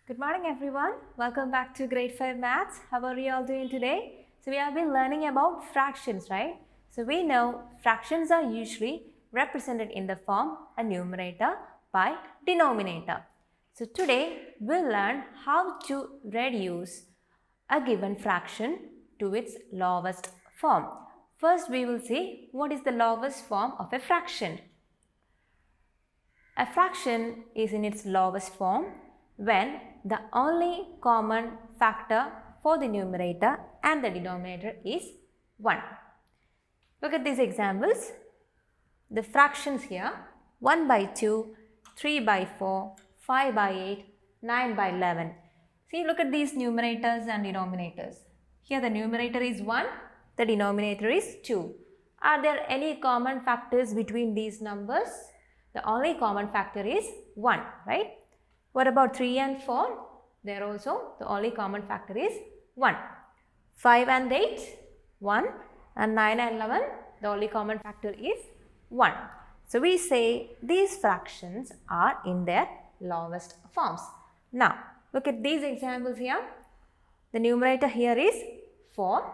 Good morning everyone. Welcome back to grade 5 maths. How are you all doing today? So we have been learning about fractions, right? So we know fractions are usually represented in the form a numerator by denominator. So today we'll learn how to reduce a given fraction to its lowest form. First we will see what is the lowest form of a fraction. A fraction is in its lowest form when the only common factor for the numerator and the denominator is 1. Look at these examples. The fractions here 1 by 2, 3 by 4, 5 by 8, 9 by 11. See, look at these numerators and denominators. Here the numerator is 1, the denominator is 2. Are there any common factors between these numbers? The only common factor is 1, right? What about 3 and 4? There also the only common factor is 1. 5 and 8, 1, and 9 and 11, the only common factor is 1. So we say these fractions are in their lowest forms. Now look at these examples here. The numerator here is 4,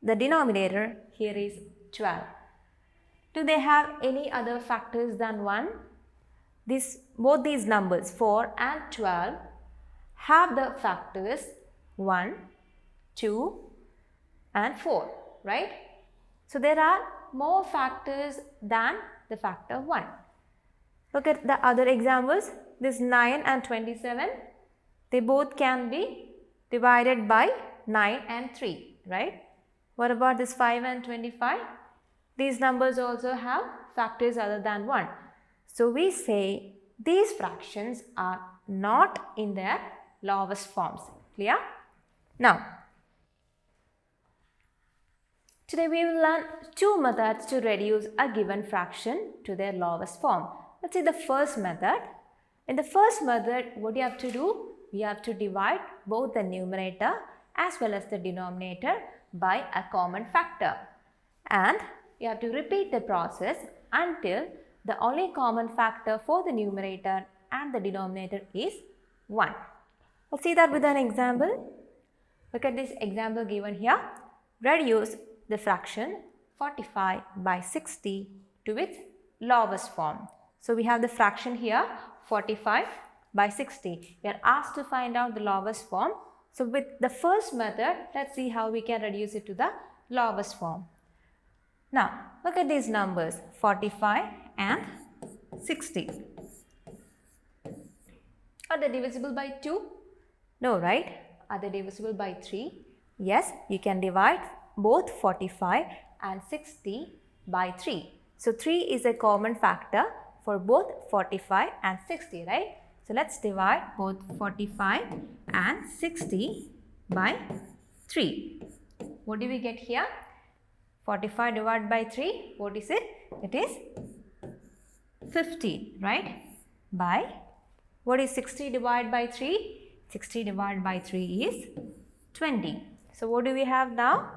the denominator here is 12. Do they have any other factors than 1? Both these numbers 4 and 12 have the factors 1, 2 and 4, right? So there are more factors than the factor 1. Look at the other examples. This 9 and 27, they both can be divided by 9 and 3, right? What about this 5 and 25? These numbers also have factors other than 1. So we say these fractions are not in their lowest forms. Clear? Now, today we will learn two methods to reduce a given fraction to their lowest form. Let's see the first method. In the first method, what you have to do? We have to divide both the numerator as well as the denominator by a common factor. And you have to repeat the process until the only common factor for the numerator and the denominator is 1. Let's see that with an example. Look at this example given here. Reduce the fraction 45 by 60 to its lowest form. So we have the fraction here 45 by 60. We are asked to find out the lowest form. So with the first method, let's see how we can reduce it to the lowest form. Now, look at these numbers 45 and 60. Are they divisible by 2? No, right? Are they divisible by 3? Yes, you can divide both 45 and 60 by 3. So 3 is a common factor for both 45 and 60, right? So let's divide both 45 and 60 by 3. What do we get here? 45 divided by 3, what is it? It is 50, right? By, what is 60 divided by 3? 60 divided by 3 is 20. So what do we have now?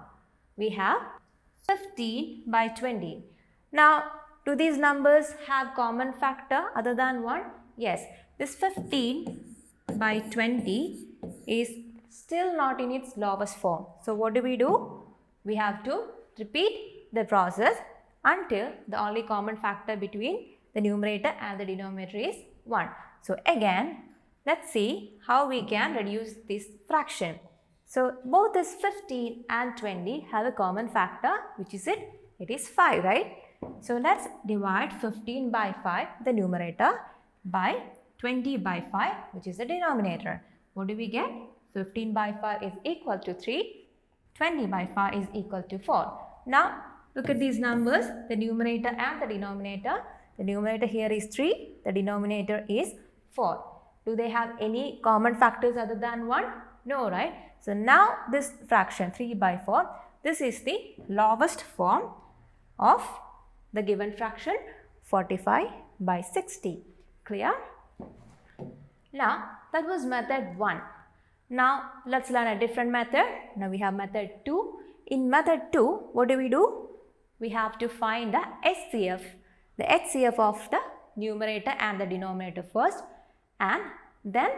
We have 15 by 20. Now, do these numbers have common factor other than 1? Yes. This 15 by 20 is still not in its lowest form. So what do? We have to repeat the process until the only common factor between the numerator and the denominator is 1. So again, let's see how we can reduce this fraction. So both this 15 and 20 have a common factor, which is it? It is 5, right? So let's divide 15 by 5, the numerator, by 20 by 5, which is the denominator. What do we get? 15 by 5 is equal to 3. 20 by 5 is equal to 4. Now, look at these numbers, the numerator and the denominator. The numerator here is 3, the denominator is 4. Do they have any common factors other than 1? No, right? So now this fraction 3 by 4, this is the lowest form of the given fraction 45 by 60. Clear? Now, that was method 1. Now, let's learn a different method. Now, we have method 2. In method 2, what do? We have to find the HCF of the numerator and the denominator first, and then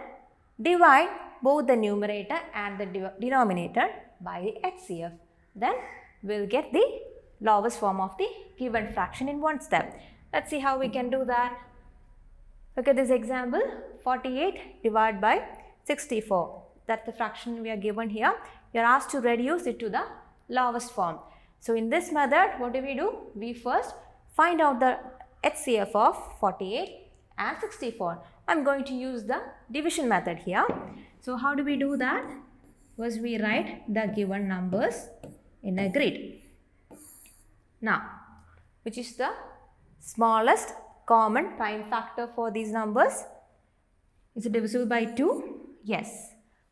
divide both the numerator and the denominator by the HCF. Then we'll get the lowest form of the given fraction in one step. Let's see how we can do that. Look at this example, 48 divided by 64. That's the fraction we are given here. You are asked to reduce it to the lowest form. So in this method, what do? We first find out the HCF of 48 and 64. I'm going to use the division method here. So how do we do that? First we write the given numbers in a grid. Now, which is the smallest common prime factor for these numbers? Is it divisible by 2? Yes.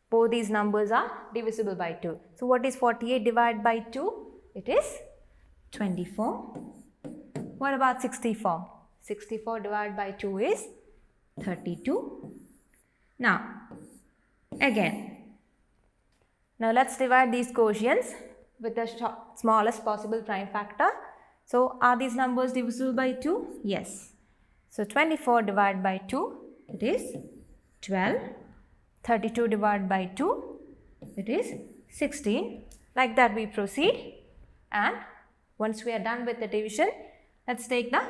Both these numbers are divisible by 2. So what is 48 divided by 2? It is 24. What about 64? 64 divided by 2 is 32. Now, again. Now let's divide these quotients with the smallest possible prime factor. So are these numbers divisible by 2? Yes. So 24 divided by 2, it is 12. 32 divided by 2, it is 16. Like that we proceed, and once we are done with the division, let's take the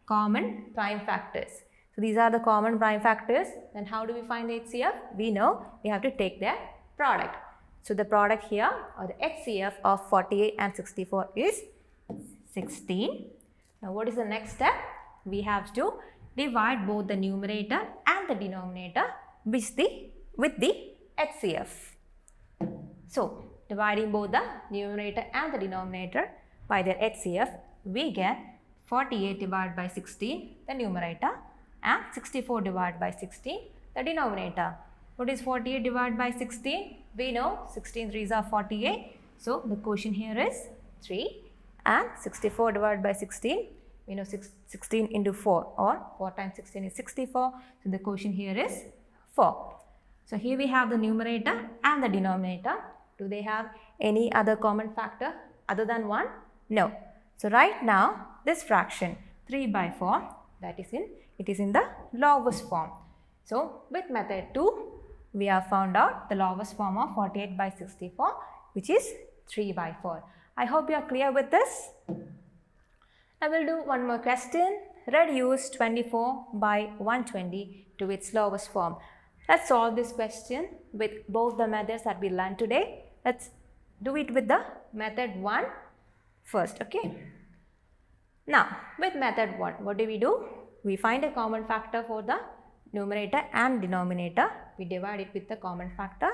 common prime factors. So these are the common prime factors. Then how do we find the HCF? We know we have to take their product. So the product here, or the HCF of 48 and 64 is 16. Now what is the next step? We have to divide both the numerator and the denominator with the HCF. So dividing both the numerator and the denominator by their HCF, we get 48 divided by 16, the numerator, and 64 divided by 16, the denominator. What is 48 divided by 16? We know 16 3s are 48. So the quotient here is 3, and 64 divided by 16, we know 16 into 4, or 4 times 16 is 64. So the quotient here is 4. So here we have the numerator and the denominator. Do they have any other common factor other than 1? No. So right now this fraction 3 by 4, it is in the lowest form. So with method 2, we have found out the lowest form of 48 by 64, which is 3 by 4. I hope you are clear with this. I will do one more question. Reduce 24 by 120 to its lowest form. Let's solve this question with both the methods that we learned today. Let's do it with the method 1 first, okay? Now, with method 1, what do? We find a common factor for the numerator and denominator. We divide it with the common factor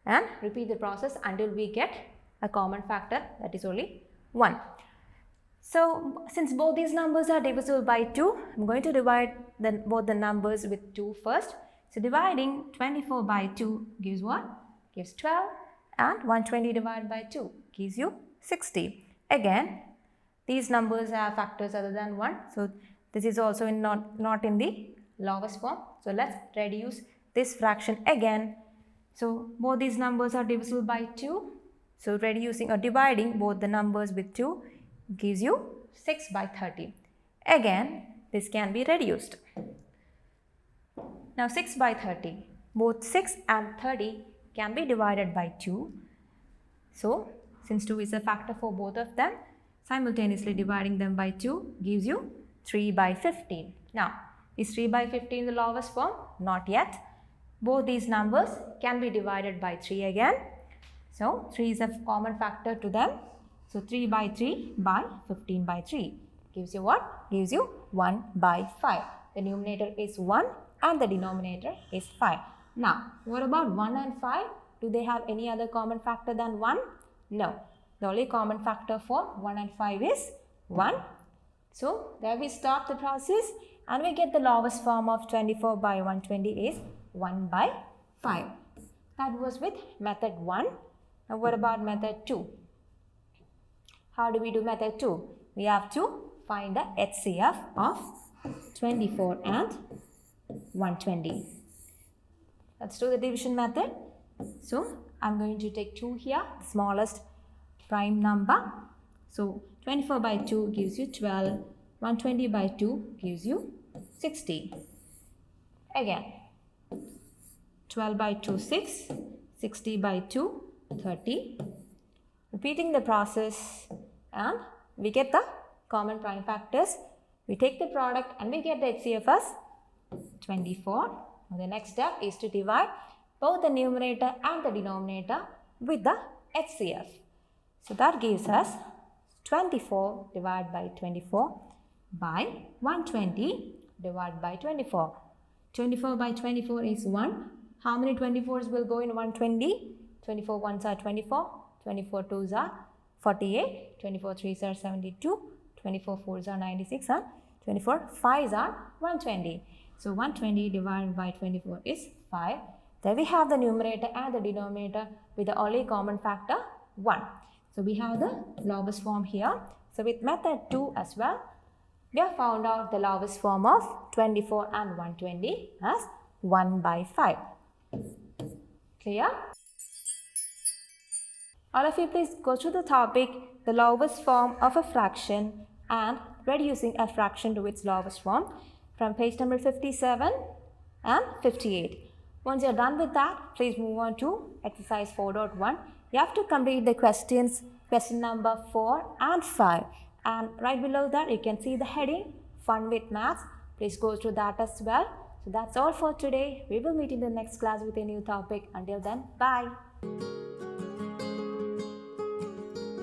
and repeat the process until we get a common factor, that is only 1. So, since both these numbers are divisible by 2, I am going to divide both the numbers with 2 first. So, dividing 24 by 2 gives what? Gives 12, and 120 divided by 2 gives you 60. Again, these numbers have factors other than 1. So, this is also not in the lowest form. So, let's reduce this fraction again. So, both these numbers are divisible by 2. So, reducing or dividing both the numbers with 2 gives you 6 by 30. Again, this can be reduced. Now 6 by 30, both 6 and 30 can be divided by 2. So, since 2 is a factor for both of them, simultaneously dividing them by 2 gives you 3 by 15. Now, is 3 by 15 the lowest form? Not yet. Both these numbers can be divided by 3 again. So, 3 is a common factor to them. So, 3 by 3 by 15 by 3 gives you what? Gives you 1 by 5. The numerator is 1 and the denominator is 5. Now, what about 1 and 5? Do they have any other common factor than 1? No. The only common factor for 1 and 5 is 1. So, there we stop the process and we get the lowest form of 24 by 120 is 1 by 5. That was with method 1. Now, what about method 2? How do we do method 2? We have to find the HCF of 24 and 120. Let's do the division method. So, I am going to take 2 here, the smallest prime number. So, 24 by 2 gives you 12. 120 by 2 gives you 60. Again, 12 by 2, 6. 60 by 2, 30. Repeating the process and we get the common prime factors. We take the product and we get the HCF as 24. The next step is to divide both the numerator and the denominator with the HCF. So that gives us 24 divided by 24 by 120 divided by 24. 24 by 24 is 1. How many 24s will go in 120? 24 ones are 24, 24 twos are 48, 24 threes are 72, 24 fours are 96 and 24 fives are 120. So 120 divided by 24 is 5. There we have the numerator and the denominator with the only common factor 1. So we have the lowest form here. So with method 2 as well, we have found out the lowest form of 24 and 120 as 1 by 5. Clear? All of you please go through the topic, the lowest form of a fraction and reducing a fraction to its lowest form from page number 57 and 58. Once you're done with that, please move on to exercise 4.1. You have to complete the questions, question number 4 and 5. And right below that, you can see the heading, Fun with Maths. Please go through that as well. So that's all for today. We will meet in the next class with a new topic. Until then, bye.